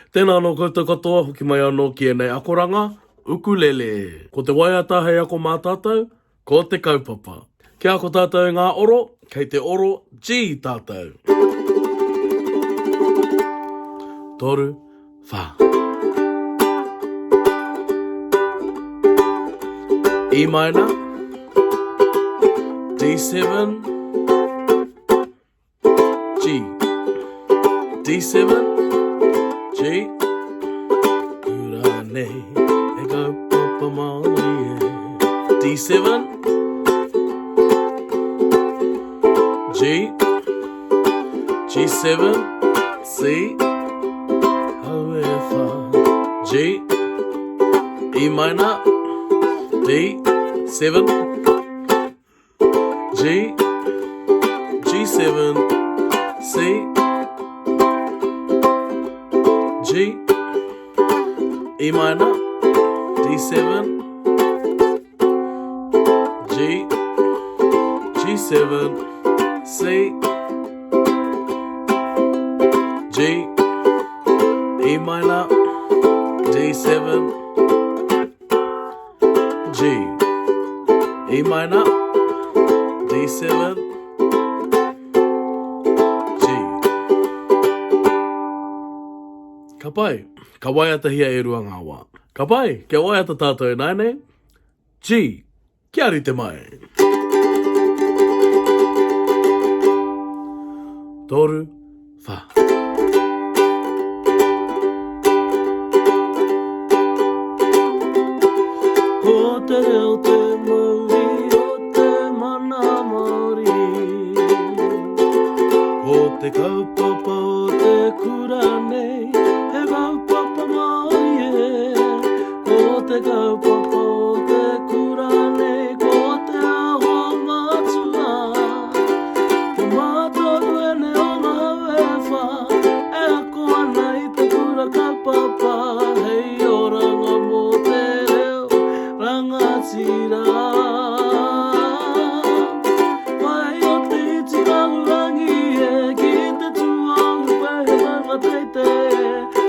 Tēnā no koutou katoa, hoki mai anō ki enei akoranga, ukulele. Ko te waiata hei ako mā tātou, ko te kaupapa. Kia ko tātou ngā oro, kei te oro G tātou. Toru, wha. E minor, D7, G. D7, G. Urane, e kaupapa Māori e. D7, G. G7, C. However, G. E minor, D7, G. G7, C. G, E minor, D7, G, G7, C, G, E minor, D7, G, E minor, D7, Ka pai, ka waiata hia e rua ngā wā. Ka pai, kia waiata tātou e naine. G, kia rite mai. Toru, wha. Ko te reo te mauri, o te mana Māori. O te kaupapa, o te kura nei. Kaupapa Māori e, ko te kaupapa o te kura nei, ko te aho matua. Te mātou ene o ngā hawewha, e ako ana i te kura kaupapa. Hei o ranga mō te reo, rangatira. Mai o te iti rangurangi e, ki te tuau pehe manga teite.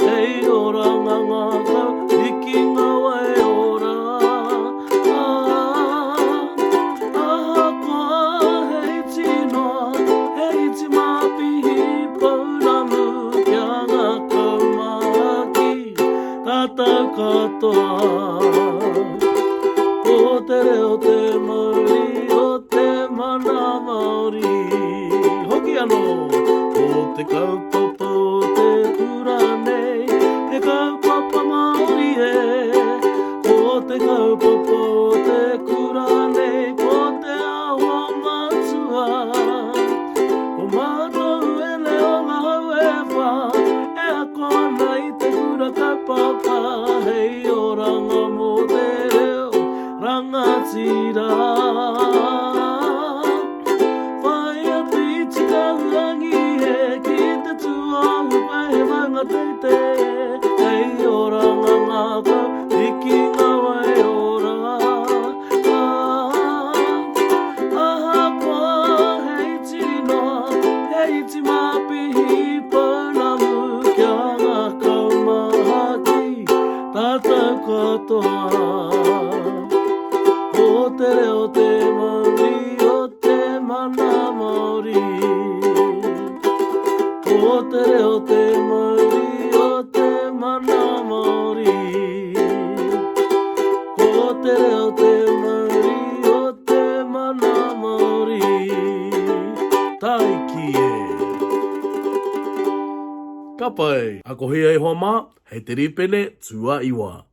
Hei ora ngā ngā kau, hiki ngā wai ora. Aha koa, hei tinoa, hei ti mapihi pauramu, kia ngā kaumaki, tātou katoa. O te reo te mauri, o te mana Māori. Hoki anō, o te kaupapa, o te kura nei. Te kaupapa Māori e, ko te kaupapa o te kura nei, ko te aho matua. O mātou ene o ngā hawewha, e ako ana i te kura kaupapa. Hei o ranga mō te reo, rangatira. Whai atu i te kaurangi e, ki te tuahu pehe manga teite. Hei ora ngā ngā kau, hiki ngā wai ora. Aha koa, hei tinoa, hei ti mapihi pauramu, kia ngā kaumahaki, tātou katoa. O te reo te mauri, o te mana Māori. O te reo te mauri, o te mana Māori. O te reo te mauri, o te mana Māori. Taiki e. Ka pai, ako hea i hoa mā, hei te ripene, tua iwa.